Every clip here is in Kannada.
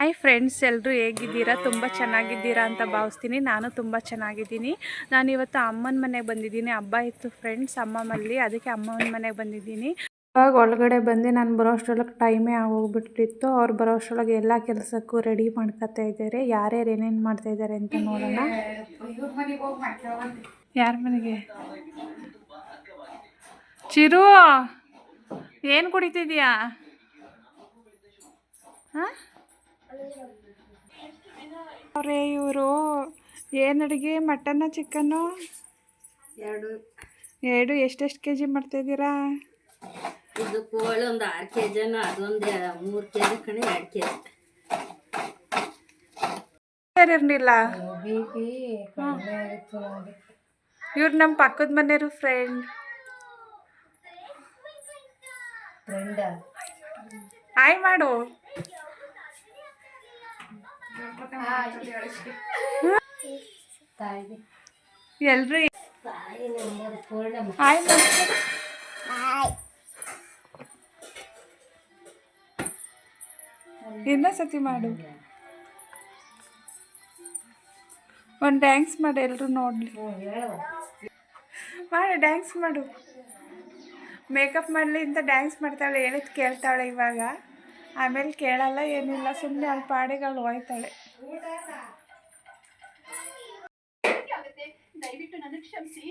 ಹಾಯ್ ಫ್ರೆಂಡ್ಸ್, ಎಲ್ಲರೂ ಹೇಗಿದ್ದೀರಾ? ತುಂಬ ಚೆನ್ನಾಗಿದ್ದೀರಾ ಅಂತ ಭಾವಿಸ್ತೀನಿ. ನಾನು ತುಂಬ ಚೆನ್ನಾಗಿದ್ದೀನಿ. ನಾನಿವತ್ತು ಅಮ್ಮನ ಮನೆಗೆ ಬಂದಿದ್ದೀನಿ. ಹಬ್ಬ ಇತ್ತು ಫ್ರೆಂಡ್ಸ್ ಅಮ್ಮಮ್ಮಲ್ಲಿ, ಅದಕ್ಕೆ ಅಮ್ಮನ ಮನೆಗೆ ಬಂದಿದ್ದೀನಿ. ಇವಾಗ ಒಳಗಡೆ ಬಂದು ನಾನು ಬರೋಷ್ಟರೊಳಗೆ ಟೈಮೇ ಆಗೋಗ್ಬಿಟ್ಟಿತ್ತು. ಅವ್ರು ಬರೋಷ್ಟರೊಳಗೆ ಎಲ್ಲ ಕೆಲಸಕ್ಕೂ ರೆಡಿ ಮಾಡ್ಕೊತಾ ಇದ್ದಾರೆ. ಯಾರ್ಯಾರು ಏನೇನು ಮಾಡ್ತಾಯಿದ್ದಾರೆ ಅಂತ ನೋಡೋಣ. ಯಾರ ಮನೆಗೆ? ಚಿರು, ಏನು ಕುಡಿತಿದ್ಯಾ? ಹಾಂ, ಅವರೇ ಇವರು ಏನು ಅಡುಗೆ? Mutton chicken? ಎರಡು ಎಷ್ಟೆಷ್ಟು ಕೆ ಜಿ ಮಾಡ್ತಾಯಿದ್ದೀರಾ? ಇದು ಕೋಳಿ ಒಂದು 6 kg, ಅದೊಂದು 3 kg ಕಣೆ, 2 kg. ಇರಲಿಲ್ಲ. ಇವ್ರು ನಮ್ಮ ಪಕ್ಕದ ಮನೆಯವರು ಫ್ರೆಂಡ್. ಹಾಯ್ ಮಾಡು. ಎಲ್ರು ಹಾಯ್ ಇನ್ನೊಂದ್ಸತಿ ಮಾಡು. ಒಂದು ಡ್ಯಾನ್ಸ್ ಮಾಡು, ಎಲ್ಲರೂ ನೋಡಲಿ. ಮಾಡು, ಡ್ಯಾನ್ಸ್ ಮಾಡು. ಮೇಕಪ್ ಮಾಡಲಿ ಅಂತ ಡ್ಯಾನ್ಸ್ ಮಾಡ್ತಾಳೆ. ಹೇಳಿದ್ ಕೇಳ್ತಾಳೆ ಇವಾಗ, ಆಮೇಲೆ ಕೇಳಲ್ಲ, ಏನಿಲ್ಲ, ಸುಮ್ಮನೆ ಅಲ್ಲಿ ಪಾಡಿಗಳು ಹೋಯ್ತಾಳೆ. ದಯವಿಟ್ಟು ನನಗೆ ಕ್ಷಮಿಸಿ.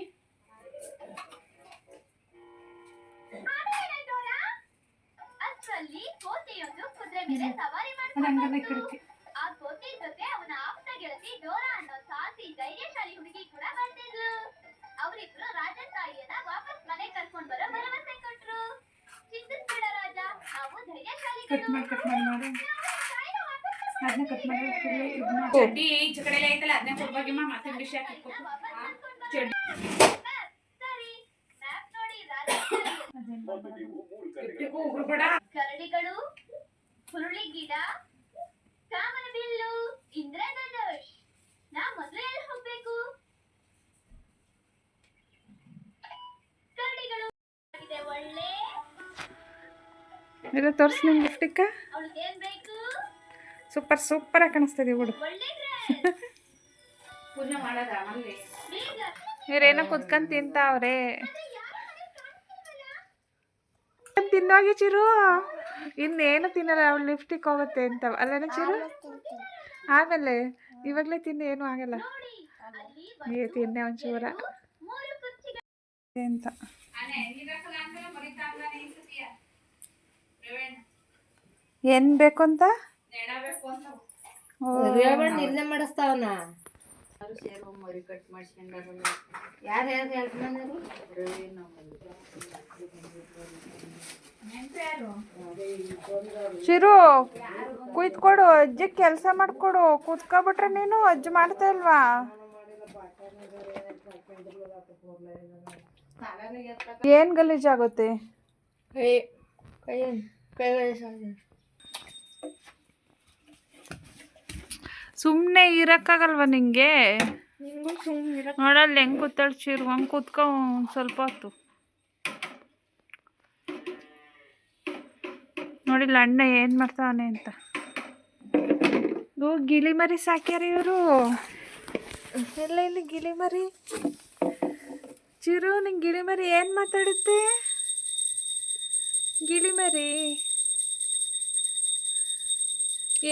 ಅಷ್ಟರಲ್ಲಿ ಕೋತಿಯೊಂದು ಕುದುರೆ ಮೇಲೆ ಸವಾರಿ ಮಾಡ್ತಿತ್ತು. ಆ ಕೋತಿ ಜೊತೆ ಅವನ ಆಪ್ತ ಗೆಳತಿ ಡೋರಾ ಅನ್ನೋ ಸಾಹಸಿ ಧೈರ್ಯಶಾಲಿ ಹುಡುಗಿ ಕೂಡ ಬರ್ತಿದ್ಲು. ಅವರಿಬ್ರು ರಾಜನ್ ತಾಯಿಯನ್ನ ವಾಪಸ್ ಮನೆ ಕರ್ಕೊಂಡ್ ಬರೋ ಭರವಸೆ ಕೊಟ್ರು. ಚಿಂತಿಸ್ಬೇಡ ರಾಜ, ನಾವು ಧೈರ್ಯಶಾಲಿಗಳು. ಚಡ್ಡಿ ಈಚೆ ಕಡೆ ಐತಲ್ಲ, ಅದನ್ನ ಕೊಡ್ಬಾಗಿಮ್ಮ. ಮತ್ತೆ ವಿಷಯ ಕರಡಿಗಳು, ಹುರುಳಿ ಗಿಡ, ಕಾಮನ ಬಿಲ್ಲು, ಇಂದ್ರಧನುಷ್. ನಾ ಮೊದಲು ಎಲ್ಲಿ ಹೋಗ್ಬೇಕು? ಕರಡಿಗಳು ಒಳ್ಳೆ ಇಲ್ಲ, ತೋರಿಸಿ ನಿಮ್ಗೆ ಗಿಫ್ಟಿಕ್ಕ. ಅವಳಿಗೇನ್ ಬೇಕು? ಸೂಪರ್ ಸೂಪರ್ ಆಗಿ ಕಾಣಿಸ್ತದೆ ಬಿಡು. ಪೂಜೆ ಮಾಡೋದ ಮಲ್ಲಿ ಇವ್ರೇನೋ ಕುತ್ಕೊಂಡ್ ತಿಂತಾವ್ರೆ. ತಿನ್ನೋಗಿ ಚಿರು, ಇನ್ನೇನು ತಿನ್ನಲ್ಲ, ಅವಳು ಲಿಫ್ಟಿಗೆ ಹೋಗುತ್ತೆ ಅಂತ ಅಲ್ಲೇನ ಚಿರು? ಆಮೇಲೆ ಇವಾಗಲೇ ತಿನ್ನು, ಏನೂ ಆಗಲ್ಲ. ತಿನ್ನೆ ಒಂಚೂರ ಅಂತ. ಏನ್ ಬೇಕು ಅಂತ ನಿರ್ಣಯ ಮಾಡಿಸ್ತಾವನ. ಯಾರು ಚಿರು, ಕುಯ್ತ್ಕೊಡು, ಅಜ್ಜಿ ಕೆಲಸ ಮಾಡ್ಕೊಡು. ಕೂತ್ಕೊಬಿಟ್ರೆ ನೀನು ಅಜ್ಜಿ ಮಾಡ್ತಾ ಇಲ್ವಾ? ಏನ್ ಗಲೀಜಾಗುತ್ತೆ? ಸುಮ್ಮನೆ ಇರಕ್ಕಾಗಲ್ವಾ ನಿಂಗೆ? ನೋಡಲ್ಲಿ ಹೆಂಗ್ ಕೂತಾಳು ಚಿರು, ಹಂಗೆ ಕೂತ್ಕೊ ಸ್ವಲ್ಪ ಹೊತ್ತು. ನೋಡಿಲ್ಲ ಅಣ್ಣ ಏನು ಮಾಡ್ತಾವನೆ ಅಂತ. ಗಿಳಿ ಮರಿ ಸಾಕ್ಯಾರ ಇವರು ಎಲ್ಲ. ಇಲ್ಲಿ ಗಿಳಿ ಮರಿ. ಚಿರು, ನಿಂಗೆ ಗಿಳಿ ಮರಿ ಏನು ಮಾತಾಡುತ್ತೆ? ಗಿಳಿ ಮರಿ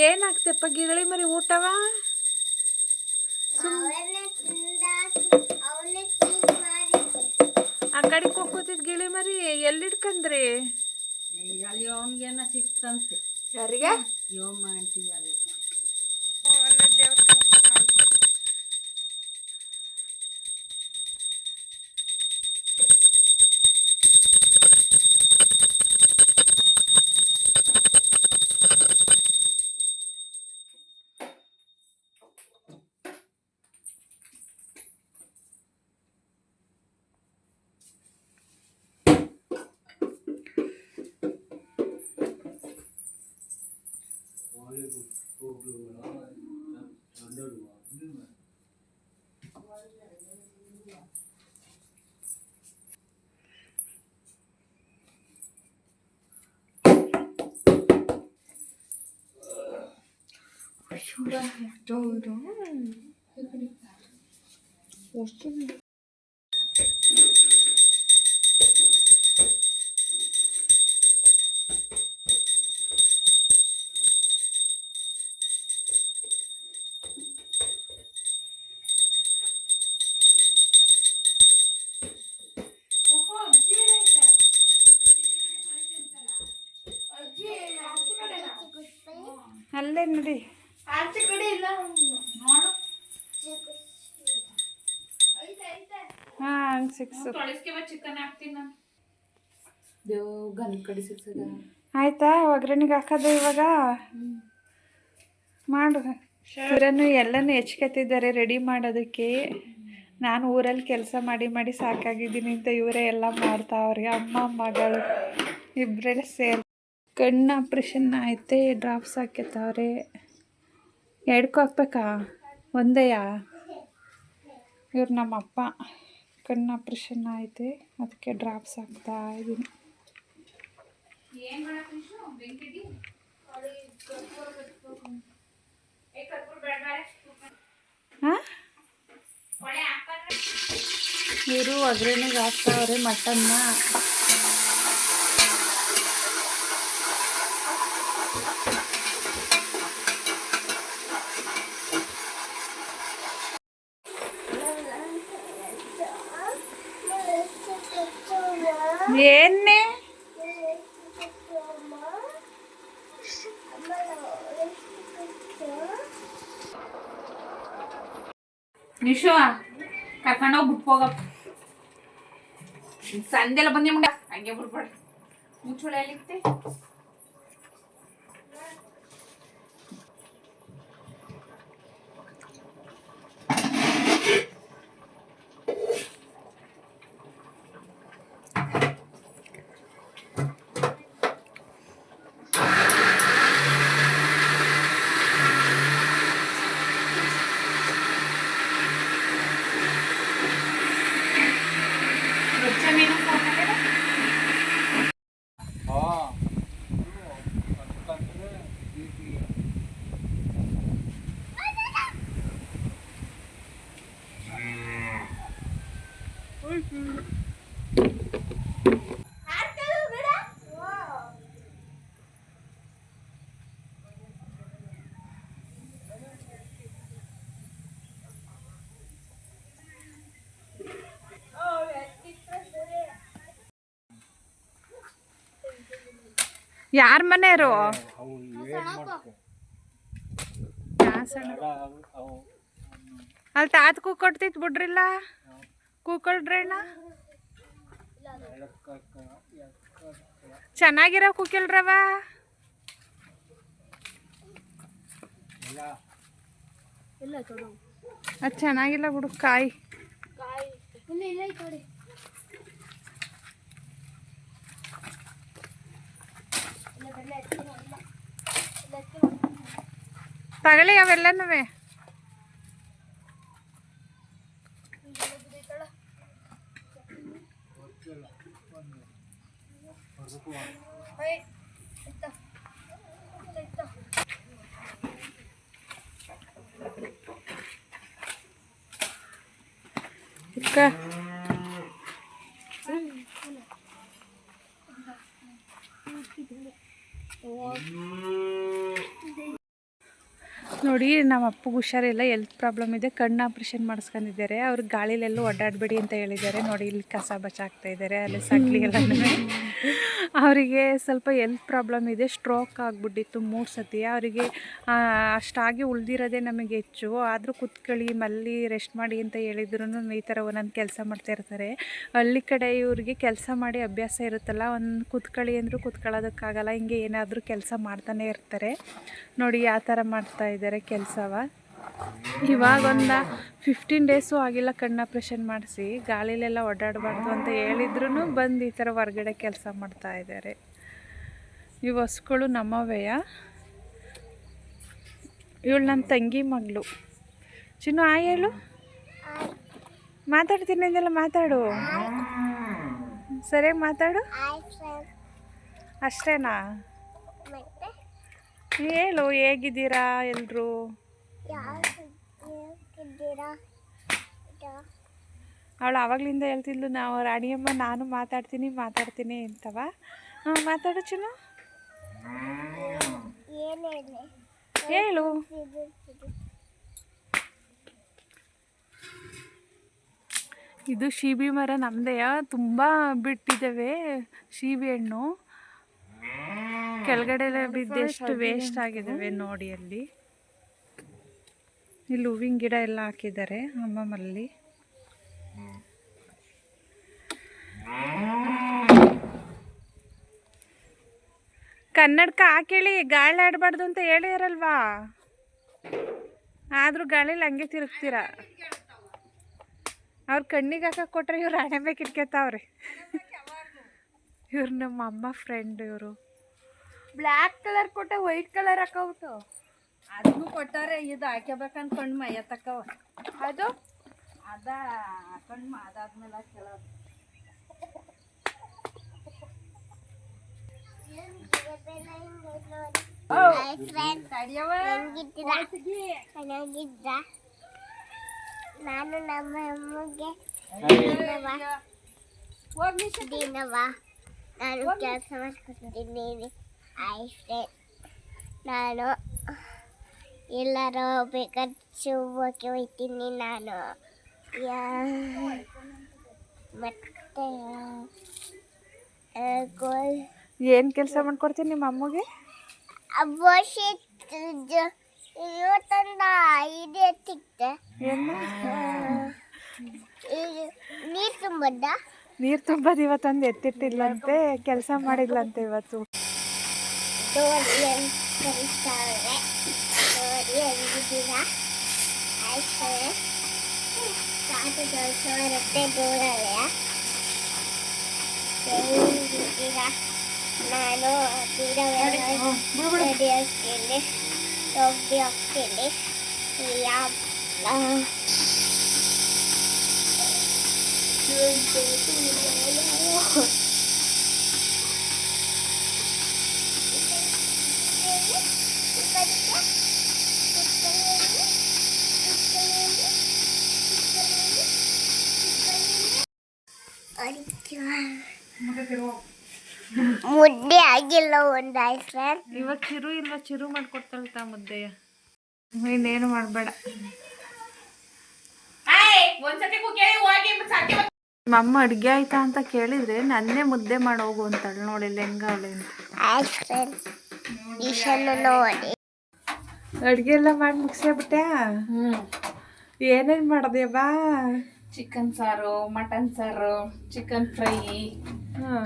ಏನಾಗ್ತಪ್ಪ? ಗಿಳಿ ಮರಿ ಊಟವ? ಆ ಕಡೆಗೆ ಹೋಗ್ಕೋತಿದ್ ಗಿಳಿ ಮರಿ ಎಲ್ಲಿಡ್ಕಂದ್ರಿ? ಅಲ್ಲಿ ಓಮ್ಗೆನ ಸಿಕ್ತಂತೆ. ಯಾರಿಗೆ? ಯೋಮ ಆಂಟಿ ಅಲ್ಲಿ. ದೇವ್ರ ಅಲ್ಲೇ ನೋಡಿ. ಹಾಂ 6 ಚಿಕನ್ ಹಾಕ್ತೀನಿ ನಾನು. ಆಯ್ತಾ ಒಗ್ಗರಣೆಗೆ ಹಾಕೋದು ಇವಾಗ ಮಾಡು. ಇವರನ್ನು ಎಲ್ಲನೂ ಹೆಚ್ಕೊತಿದ್ದಾರೆ ರೆಡಿ ಮಾಡೋದಕ್ಕೆ. ನಾನು ಊರಲ್ಲಿ ಕೆಲಸ ಮಾಡಿ ಮಾಡಿ ಸಾಕಾಗಿದ್ದೀನಿ ಅಂತ ಇವರೇ ಎಲ್ಲ ಮಾಡ್ತಾವ್ರೆ. ಅಮ್ಮ ಮಗಳು ಇಬ್ಬರೇ ಸೇರಿ ಕಣ್ಣು ಆಪ್ರೇಷನ್ ಐತೆ. ಡ್ರಾಪ್ಸ್ ಹಾಕ್ಯತವ್ರೆ. ಎರಡಕ್ಕೂ ಹಾಕ್ಬೇಕಾ ಒಂದೇಯಾ? ಇವ್ರು ನಮ್ಮಪ್ಪ ಕಣ್ಣು ಆಪ್ರೇಷನ್ ಐತೆ, ಅದಕ್ಕೆ ಡ್ರಾಪ್ಸ್ ಹಾಕ್ತಾ ಇದ್ದೀನಿ. ಹಾಂ ಇವರು ಒಗ್ಗರಣೆಗೆ ಹಾಕ್ತಾವ್ರೆ ಮಟನ್ನ. ಏನೇ ನಿಶು ಕರ್ಕೊಂಡೋಗಿ ಬಿಟ್ಕೋಗಪ್ಪ. ಸಂದೆಲ್ಲ ಬಂದಿ ಮುಂಡ ಹಂಗೆ ಬಿಡ್ಬೇಡ. ಮುಚ್ಚುಳ ಎಲ್ಲಿತ್ತೆ? ಯಾರ ಮನೆಯವರು? ಅಲ್ಲಿ ತಾತ ಕೂಕೊಡ್ತಿತ್ತು ಬಿಡ್ರಿಲ್ಲ, ಕೂಕೊಳ್ರಣ್ಣ. ಚೆನ್ನಾಗಿರೋ ಕೂಕಿಲ್ರವ. ಅದು ಚೆನ್ನಾಗಿಲ್ಲ ಬಿಡು ಕಾಯಿ. ತಗೊಳ್ಳಿ ಅವೆಲ್ಲನೂ. ನೋಡಿ ನಮ್ಮ ಅಪ್ಪಗೆ ಹುಷಾರಿಲ್ಲ, ಹೆಲ್ತ್ ಪ್ರಾಬ್ಲಮ್ ಇದೆ, ಕಣ್ಣು ಆಪ್ರೇಷನ್ ಮಾಡಿಸ್ಕೊಂಡಿದ್ದಾರೆ. ಅವ್ರಿಗೆ ಗಾಳಿಲೆಲ್ಲೂ ಓಡಾಡಬೇಡಿ ಅಂತ ಹೇಳಿದ್ದಾರೆ. ನೋಡಿ ಇಲ್ಲಿ ಕಸ ಬಚಾಕ್ತಾ ಇದ್ದಾರೆ, ಅಲ್ಲಿ ಸಗಲಿ ಎಲ್ಲ. ಅವರಿಗೆ ಸ್ವಲ್ಪ ಹೆಲ್ತ್ ಪ್ರಾಬ್ಲಮ್ ಇದೆ, ಸ್ಟ್ರೋಕ್ ಆಗಿಬಿಟ್ಟಿತ್ತು 3 ಸತಿ. ಅವರಿಗೆ ಅಷ್ಟಾಗಿ ಉಳಿದಿರೋದೇ ನಮಗೆ ಹೆಚ್ಚು. ಆದರೂ ಕೂತ್ಕೊಳ್ಳಿ ಮಲ್ಲಿ ರೆಸ್ಟ್ ಮಾಡಿ ಅಂತ ಹೇಳಿದ್ರು ಈ ಥರ ಒಂದೊಂದು ಕೆಲಸ ಮಾಡ್ತಾ ಇರ್ತಾರೆ. ಹಳ್ಳಿ ಕಡೆ ಇವ್ರಿಗೆ ಕೆಲಸ ಮಾಡಿ ಅಭ್ಯಾಸ ಇರುತ್ತಲ್ಲ, ಒಂದು ಕೂತ್ಕೊಳ್ಳಿ ಅಂದರೂ ಕೂತ್ಕೊಳ್ಳೋದಕ್ಕಾಗಲ್ಲ. ಹಿಂಗೆ ಏನಾದರೂ ಕೆಲಸ ಮಾಡ್ತಾನೆ ಇರ್ತಾರೆ. ನೋಡಿ ಯಾವ ಥರ ಮಾಡ್ತಾ ಇದ್ದಾರೆ ಕೆಲಸವ. ಇವಾಗ ಒಂದು 15 ಡೇಸು ಆಗಿಲ್ಲ ಕಣ್ಣು ಆಪ್ರೇಷನ್ ಮಾಡಿಸಿ. ಗಾಳಿಲೆಲ್ಲ ಓಡಾಡಬಾರ್ದು ಅಂತ ಹೇಳಿದ್ರು ಬಂದು ಈ ಥರ ಹೊರಗಡೆ ಕೆಲಸ ಮಾಡ್ತಾ ಇದ್ದಾರೆ. ಈ ಹೊಸ್ಗಳು ನಮ್ಮವೆಯ. ಇವಳು ನನ್ನ ತಂಗಿ ಮಗಳು. ಚಿನ್ನು ಆಯ್ ಹೇಳು. ಮಾತಾಡ್ತೀನಿ ಅಂದೆಲ್ಲ ಮಾತಾಡು, ಸರಿಯಾಗಿ ಮಾತಾಡು. ಅಷ್ಟೇನಾ? ಹೇಳು ಹೇಗಿದ್ದೀರಾ ಎಲ್ರು? ಅವಳು ಆವಾಗಲಿಂದ ಹೇಳ್ತಿದ್ಲು ನಾವು ರಾಣಿಯಮ್ಮ ನಾನು ಮಾತಾಡ್ತೀನಿ ಅಂತವ. ಮಾತಾಡು ಚಿನ್ನು, ಹೇಳು. ಇದು ಶೀಬಿ ಮರ ನಮ್ಮದೇ, ತುಂಬ ಬಿಟ್ಟಿದ್ದಾವೆ ಶೀಬಿ ಹಣ್ಣು. ಕೆಳಗಡೆ ಬಿದ್ದೆಷ್ಟು ವೇಸ್ಟ್ ಆಗಿದ್ದಾವೆ ನೋಡಿ. ಅಲ್ಲಿ ಇಲ್ಲಿ ಹೂವಿನ ಗಿಡ ಎಲ್ಲ ಹಾಕಿದ್ದಾರೆ ಅಮ್ಮಮ್ಮಲ್ಲಿ. ಕನ್ನಡಕ ಹಾಕೇಳಿ, ಗಾಳಿ ಆಡಬಾರ್ದು ಅಂತ ಹೇಳಿರಲ್ವಾ, ಆದರೂ ಗಾಳಿಲಿ ಹಂಗೆ ತಿರುಗ್ತೀರ. ಅವ್ರ ಕಣ್ಣಿಗೆ ಹಾಕಕ್ಕೆ ಕೊಟ್ರೆ ಇವ್ರು ಹಣೆ ಬೇಕು ಇಟ್ಕೊತಾವ್ರಿ. ಇವ್ರು ನಮ್ಮ ಅಮ್ಮ ಫ್ರೆಂಡ್. ಇವರು ಬ್ಲ್ಯಾಕ್ ಕಲರ್ ಕೊಟ್ಟೆ, ವೈಟ್ ಕಲರ್ ಹಾಕೌತು. ಅದನ್ನು ಕೊಟ್ಟಾರೆ, ಇದು ಹಾಕ್ಯಬೇಕಂದ್ಕೊಂಡು ಮೈಯ ತಕ್ಕವ. ಅದು ಅದ ಹಾಕೊಂಡು ಅದಾದ್ಮೇಲೆ ಹಾಕ್ಯಲ್ಲ. ನಾನು ನಮ್ಮ ಅಮ್ಮಗೆ ನಾನು ಕೆಲಸ ಮಾಡ್ಕೊತಿದ್ದೀನಿ. ನಾನು ಎಲ್ಲರೂ ಬೇಕಾದ ಶುಭಕ್ಕೆ ಹೋಗ್ತೀನಿ. ನಾನು ಮತ್ತೆ ಏನು ಕೆಲಸ ಮಾಡ್ಕೊಡ್ತೀನಿ ನಿಮ್ಮ ಅಮ್ಮಗೆ? ಇವತ್ತಂದ ಇದೆ ಸಿಕ್ತೆ. ನೀರು ತುಂಬದ ನೀರು ತುಂಬೋದು ಇವತ್ತೊಂದು ಎತ್ತಿಟ್ಟಿಲ್ಲಂತೆ, ಕೆಲಸ ಮಾಡಿಲ್ಲಂತೆ ಇವತ್ತು. ನೋಡಿ ಕರೀತಾವ್ರೆ, ನೋಡಿ ಹೆಂಗಿದ್ದೀರಾ? ಆಯ್ತು ಸಾಕು ಕೆಲಸ ಬರುತ್ತೆ ದೂರಲ್ಲ. ಹೆಂಗಿದ್ದೀರಾ? ನಾನು ರೆಡಿ ಆಗ್ತೀನಿ, ಹೋಗಿ ಹೋಗ್ತೀನಿ. ಮುದ್ದೆ ಆಗಿಲ್ಲ ಒಂದು ಆಯ್ತು. ಇವಾಗ ಚಿರು ಮಾಡ್ಕೊಡ್ತಾಳ್ತಾ ಮುದ್ದೆಯ. ಇನ್ನೇನು ಮಾಡಬೇಡ. ನಮ್ಮ ಅಡುಗೆ ಆಯ್ತಾ ಅಂತ ಕೇಳಿದ್ರೆ ನನ್ನೇ ಮುದ್ದೆ ಮಾಡೋಗು ಅಂತಾಳೆ. ನೋಡಿ ಹೆಂಗವಳೆ ಅಂತ. ನೋಡಿ ಅಡುಗೆ ಎಲ್ಲ ಮಾಡಿ ಮುಗಿಸ್ಬಿಟ್ಟೆ. ಏನೇನು ಮಾಡಿದೆ ಬಾ? ಚಿಕನ್ ಸಾರು, ಮಟನ್ ಸಾರು, ಚಿಕನ್ ಫ್ರೈ,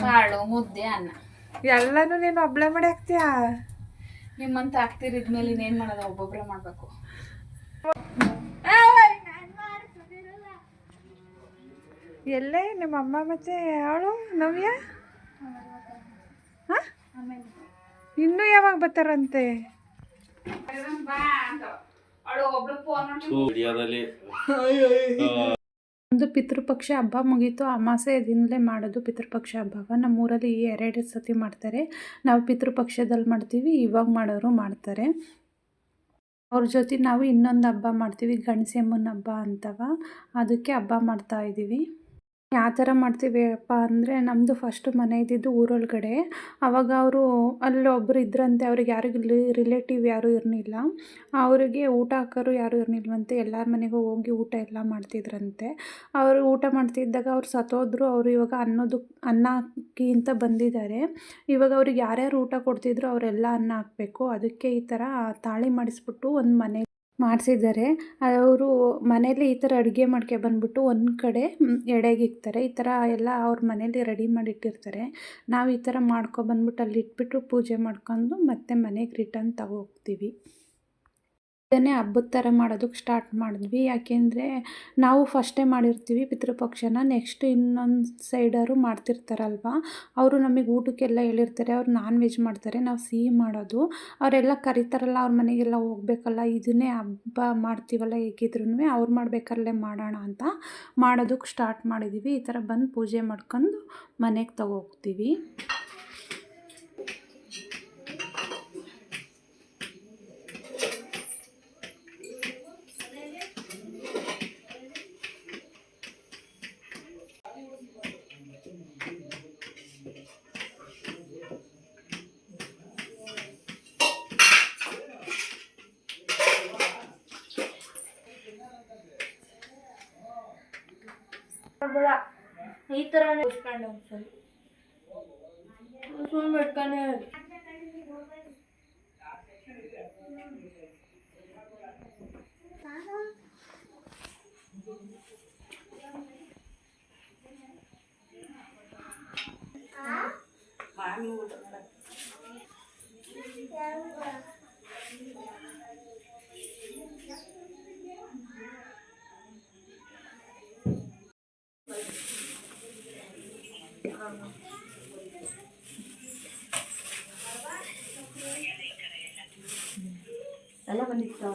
ಕಾಳು, ಮುದ್ದೆ, ಅನ್ನ. ಎಲ್ಲಾನು ನೀನು ಒಬ್ಳೆ ಮಾಡಿ ಹಾಕ್ತೀಯಾ? ನಿಮ್ಮಂತ ಹಾಕ್ತಿರಿದ್ಮೇಲೆ ಇನ್ನೇನು ಮಾಡೋದು, ಒಬ್ಬೊಬ್ಬರೇ ಮಾಡಬೇಕು. ಎಲ್ಲೇ ನಿಮ್ಮ ಅಮ್ಮ ಮತ್ತೆ ಅವಳು ನವ್ಯ? ಇನ್ನೂ ಯಾವಾಗ ಬರ್ತಾರಂತೆ? ಒಂದು ಪಿತೃಪಕ್ಷ ಹಬ್ಬ ಮುಗೀತು. ಅಮಾಸೆ ದಿನಲೇ ಮಾಡೋದು ಪಿತೃಪಕ್ಷ ಹಬ್ಬ. ನಮ್ಮೂರಲ್ಲಿ 2 ಸತಿ ಮಾಡ್ತಾರೆ. ನಾವು ಪಿತೃಪಕ್ಷದಲ್ಲಿ ಮಾಡ್ತೀವಿ, ಇವಾಗ ಮಾಡೋರು ಮಾಡ್ತಾರೆ. ಅವ್ರ ಜೊತೆ ನಾವು ಇನ್ನೊಂದು ಹಬ್ಬ ಮಾಡ್ತೀವಿ, ಗಣಸೆಮ್ಮನ ಹಬ್ಬ ಅಂತವ. ಅದಕ್ಕೆ ಹಬ್ಬ ಮಾಡ್ತಾಯಿದ್ದೀವಿ. ಯಾವ ಥರ ಮಾಡ್ತೀವಿ ಅಪ್ಪ ಅಂದರೆ, ನಮ್ಮದು ಫಸ್ಟು ಮನೆ ಇದ್ದಿದ್ದು ಊರೊಳಗಡೆ. ಆವಾಗ ಅವರು ಅಲ್ಲೊಬ್ಬರು ಇದ್ರಂತೆ, ಅವ್ರಿಗೆ ಯಾರಿಗೂ ರಿಲೇಟಿವ್ ಯಾರೂ ಇರಲಿಲ್ಲ. ಅವರಿಗೆ ಊಟ ಹಾಕೋರು ಯಾರೂ ಇರಲಿಲ್ವಂತೆ. ಎಲ್ಲರ ಮನೆಗೂ ಹೋಗಿ ಊಟ ಎಲ್ಲ ಮಾಡ್ತಿದ್ರಂತೆ. ಅವರು ಊಟ ಮಾಡ್ತಿದ್ದಾಗ ಅವ್ರು ಸತ್ತೋದ್ರು. ಅವರು ಇವಾಗ ಅನ್ನ ಅಕ್ಕಿ ಅಂತ ಬಂದಿದ್ದಾರೆ. ಇವಾಗ ಅವ್ರಿಗೆ ಯಾರ್ಯಾರು ಊಟ ಕೊಡ್ತಿದ್ರು ಅವರೆಲ್ಲ ಅನ್ನ ಹಾಕಬೇಕು. ಅದಕ್ಕೆ ಈ ಥರ ತಾಳಿ ಮಾಡಿಸ್ಬಿಟ್ಟು ಒಂದು ಮನೆ ಮಾಡಿಸಿದ್ದಾರೆ. ಅವರು ಮನೇಲಿ ಈ ಥರ ಅಡುಗೆ ಬಂದ್ಬಿಟ್ಟು ಒಂದು ಕಡೆ ಎಡೆಗೆ ಇಕ್ತಾರೆ. ಈ ಥರ ಎಲ್ಲ ಅವ್ರ ಮನೇಲಿ ರೆಡಿ ಮಾಡಿಟ್ಟಿರ್ತಾರೆ. ನಾವು ಈ ಥರ ಮಾಡ್ಕೊಬಂದ್ಬಿಟ್ಟು ಅಲ್ಲಿ ಇಟ್ಬಿಟ್ಟು ಪೂಜೆ ಮಾಡ್ಕೊಂಡು ಮತ್ತೆ ಮನೆಗೆ ರಿಟರ್ನ್ ತಗೋಗ್ತೀವಿ. ಇದನ್ನೇ ಹಬ್ಬದ ಥರ ಮಾಡೋದಕ್ಕೆ ಸ್ಟಾರ್ಟ್ ಮಾಡಿದ್ವಿ. ಯಾಕೆಂದರೆ ನಾವು ಫಸ್ಟೇ ಮಾಡಿರ್ತೀವಿ ಪಿತೃಪಕ್ಷನ. ನೆಕ್ಸ್ಟ್ ಇನ್ನೊಂದು ಸೈಡವರು ಮಾಡ್ತಿರ್ತಾರಲ್ವ, ಅವರು ನಮಗೆ ಊಟಕ್ಕೆಲ್ಲ ಹೇಳಿರ್ತಾರೆ. ಅವ್ರು ನಾನ್ ವೆಜ್ ಮಾಡ್ತಾರೆ, ನಾವು ಸಿಹಿ ಮಾಡೋದು. ಅವರೆಲ್ಲ ಕರಿತಾರಲ್ಲ, ಅವ್ರ ಮನೆಗೆಲ್ಲ ಹೋಗ್ಬೇಕಲ್ಲ. ಇದನ್ನೇ ಹಬ್ಬ ಮಾಡ್ತೀವಲ್ಲ, ಹೇಗಿದ್ರೂ ಅವ್ರು ಮಾಡ್ಬೇಕಾರಲ್ಲೇ ಮಾಡೋಣ ಅಂತ ಮಾಡೋದಕ್ಕೆ ಸ್ಟಾರ್ಟ್ ಮಾಡಿದ್ದೀವಿ. ಈ ಥರ ಬಂದು ಪೂಜೆ ಮಾಡ್ಕೊಂಡು ಮನೆಗೆ ತಗೋಗ್ತೀವಿ. ಆಗಲ್ಲ ಈ ಥರನೇ ಉಸ್ಕೊಂಡು ಒಂದ್ಸಲಿ ಸುಮ್ಮನೆ ಇಟ್ಕೊಂಡೇ ಇರಿ. ಎಲ್ಲ ಬಂದಿತ್ತು.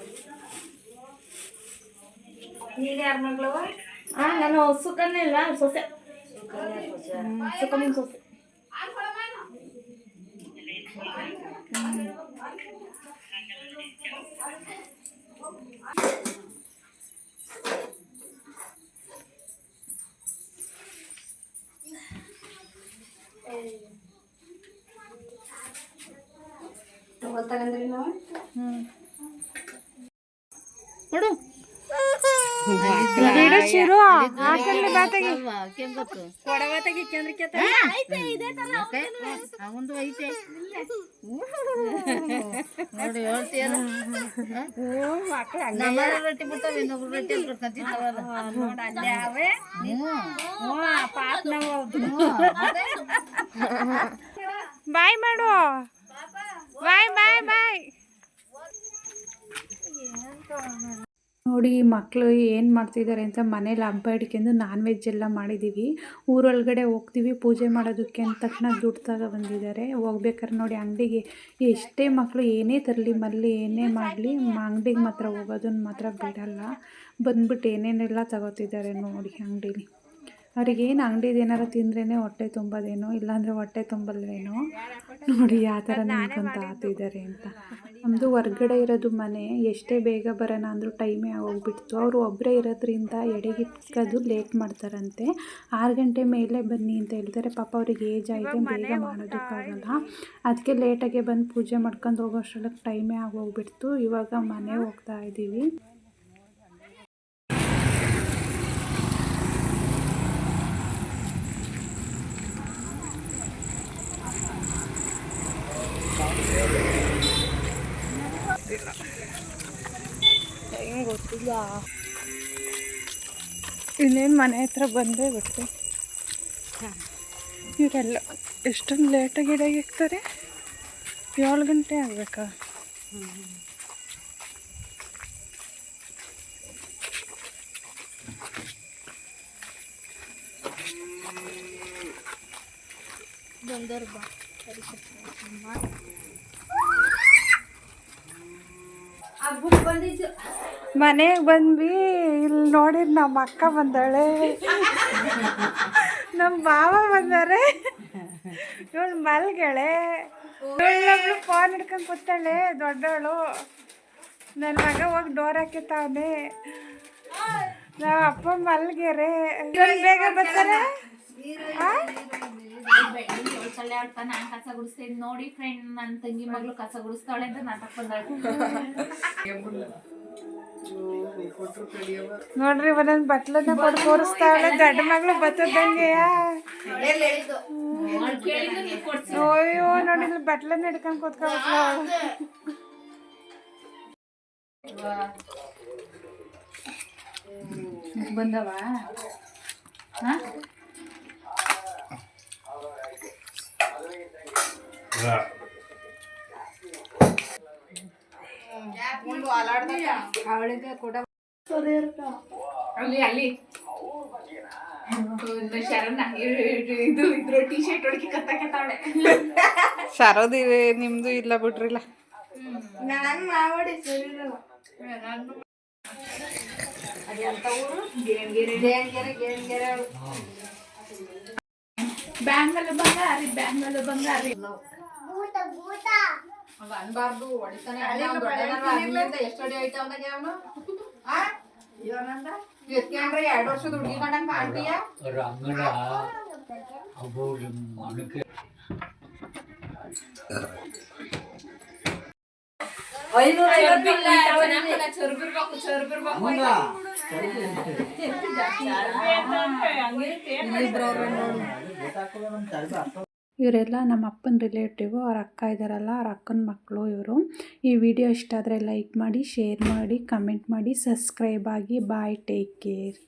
ನೀನು ಯಾರ ಮಗಳವ? ನಾನು ಸುಕನ್ಯ ಇಲ್ಲ ಸೊಸೆ. ಸುಕನ್ಯನ ಸೊಸೆ. ಗೊತ್ತಾಗಂದ್ರಿ ನಾವು ನೋಡು ಬಿಡು ಚಿರು ಹಾಕಲ್ಲಿ ಬಾತಾಗಿ ಕೊಡವ ತೆಗಿ ಚಂದ್ರಿಕೆ ಅವಂದು ಐತೆ ನೋಡಿ ಹೇಳ್ತೀಯಲ್ಲ ರೊಟ್ಟಿ ಬಿಡ್ತಾವ ಇನ್ನೊಬ್ರು ರೊಟ್ಟಿ ಬಾಯ್ ಮಾಡು ಬಾಯ್ ಬಾಯ್ ಬಾಯ್. ನೋಡಿ ಮಕ್ಕಳು ಏನು ಮಾಡ್ತಿದ್ದಾರೆ ಅಂತ ಮನೇಲಿ ಹಬ್ಬ ಹಿಡ್ಕೊಂಡು ನಾನ್ ವೆಜ್ ಎಲ್ಲ ಮಾಡಿದ್ದೀವಿ. ಊರೊಳಗಡೆ ಹೋಗ್ತೀವಿ ಪೂಜೆ ಮಾಡೋದಕ್ಕೆ ಅಂದ ತಕ್ಷಣ ದುಡ್ಡು ತಗೋ ಬಂದಿದ್ದಾರೆ. ಹೋಗ್ಬೇಕಾದ್ರೆ ನೋಡಿ ಅಂಗಡಿಗೆ ಎಷ್ಟೇ ಮಕ್ಕಳು ಏನೇ ತರಲಿ ಮಲ್ಲಿ ಏನೇ ಮಾಡಲಿ ಅಂಗಡಿಗೆ ಮಾತ್ರ ಹೋಗೋದನ್ನು ಮಾತ್ರ ಬಿಡಲ್ಲ. ಬಂದ್ಬಿಟ್ಟು ಏನೇನೆಲ್ಲ ತಗೋತಿದ್ದಾರೆ ನೋಡಿ ಅಂಗಡೀಲಿ. ಅವ್ರಿಗೇನು ಅಂಗಡಿದು ಏನಾರು ತಿಂದ್ರೇ ಹೊಟ್ಟೆ ತುಂಬೋದೇನೋ ಇಲ್ಲಾಂದರೆ ಹೊಟ್ಟೆ ತುಂಬಲ್ವೇನೋ ನೋಡಿ ಯಾವ ಥರ ನಿಂತ್ಕೊಂತ ಆತಿದ್ದಾರೆ ಅಂತ. ನಮ್ಮದು ಹೊರ್ಗಡೆ ಇರೋದು ಮನೆ, ಎಷ್ಟೇ ಬೇಗ ಬರೋಣ ಅಂದರೂ ಟೈಮೇ ಆಗೋಗ್ಬಿಡ್ತು. ಅವರು ಒಬ್ಬರೇ ಇರೋದ್ರಿಂದ ಎಡೆಗಿಟ್ಕೋದು ಲೇಟ್ ಮಾಡ್ತಾರಂತೆ. 6 ಗಂಟೆ ಮೇಲೆ ಬನ್ನಿ ಅಂತ ಹೇಳ್ತಾರೆ. ಪಾಪ ಅವ್ರಿಗೆ ಏಜ್ ಆಗಿದೆ ಬೇಗ ಮಾಡೋದಕ್ಕಾಗಲ್ಲ. ಅದಕ್ಕೆ ಲೇಟಾಗೆ ಬಂದು ಪೂಜೆ ಮಾಡ್ಕೊಂಡು ಹೋಗೋ ಅಷ್ಟರೊಳಗೆ ಟೈಮೇ ಆಗೋಗ್ಬಿಡ್ತು. ಇವಾಗ ಮನೆ ಹೋಗ್ತಾ ಇದ್ದೀವಿ. ಹೆಂಗೆ ಗೊತ್ತಿಲ್ಲ, ಇನ್ನೇನು ಮನೆ ಹತ್ರ ಬಂದೇ ಗೊತ್ತು. ಇವರೆಲ್ಲ ಎಷ್ಟೊಂದು ಲೇಟಾಗಿ ಇಕ್ತಾರೆ. 7 ಗಂಟೆ ಆಗಬೇಕಾ? ಮನೆಗೆ ಬಂದ್ವಿ. ಇಲ್ಲಿ ನೋಡಿ ನಮ್ಮ ಅಕ್ಕ ಬಂದಾಳೆ, ನಮ್ಮ ಮಾವ ಬಂದಾರೆ, ಇವಳು ಮಲ್ಗಳೆ, ಇವಳು ಫೋನ್ ಹಿಡ್ಕೊಂಡು ಕೂತಾಳೆ ದೊಡ್ಡವಳು. ನನ್ನ ಮಗ ಹೋಗಿ ಡೋರ್ ಹಾಕಿತಾವನೆ. ನಮ್ಮ ಅಪ್ಪ ಮಲ್ಗ್ಯಾರೆ. ಬೇಗ ಬರ್ತಾರೆ. ನಾನು ಕಸ ಗುಡಿಸ್ತೇನೆ ನೋಡಿ ಫ್ರೆಂಡ್, ನನ್ನ ತಂಗಿ ಮಗಳು ಕಸ ಗುಡಿಸ್ತಾಳೆ ಅಂತ ನಾಟಕ ಬಂದಾಳೆ. ನೋಡ್ರಿ ಒಂದೊಂದು ಬಟ್ಲನ್ನ ಕೊಟ್ಟು ತೋರಿಸ್ತಾವಳೆ. ದೊಡ್ಡ ಮಗಳು ಬತ್ತದಂಗೆಯ. ಅಯ್ಯೋ ನೋಡಿ ಇಲ್ಲಿ ಬಟ್ಲನ್ನ ಹಿಡ್ಕೊಂಡು ಕೂತ್ಕೊಳ್ತಾಳ. ಬಂದವ ಅವಳಿಗೆ ಕೂಡ ಅಲ್ಲಿ ಶರಣ ಇದು ಇದ್ರ ಟೀ ಶರ್ಟ್ ಹೊಡಿಕೆ ಕತ್ತಾಕತ್ತಾವಳೆ. ಸರೋದಿ ನಿಮ್ದು ಇಲ್ಲ ಬಿಡ್ರಿಲ್ಲ. ನಾನು ಮಾಡಿ ಸರಿರಲ್ಲ. ಬ್ಯಾಂಗಲ್ ಬಂಗಾರಿ ಬ್ಯಾಂಗಲ್ ಬಂಗಾರಿ ಅನ್ಬಾರ್ದು ಹೊಡಿತಾನೆ. ಎಷ್ಟು ಅಡಿ ಐತೆ ಅವನಿಗೆ ಅವನು ಎತ್ಕೊಂಡ್ರೆ 2 ವರ್ಷದ ಹುಡುಗಿ ಕಂಡಂಗ ಕಾಣ್ತೀಯ. ಇವರೆಲ್ಲ ನಮ್ಮ ಅಪ್ಪನ ರಿಲೇಟಿವ್, ಅವ್ರ ಅಕ್ಕ ಇದ್ದಾರಲ್ಲ, ಅವ್ರ ಅಕ್ಕನ ಮಕ್ಕಳು ಇವರು. ಈ ವಿಡಿಯೋ ಇಷ್ಟ ಆದರೆ ಲೈಕ್ ಮಾಡಿ, ಶೇರ್ ಮಾಡಿ, ಕಮೆಂಟ್ ಮಾಡಿ, ಸಬ್ಸ್ಕ್ರೈಬ್ ಆಗಿ. ಬಾಯ್, ಟೇಕ್ ಕೇರ್.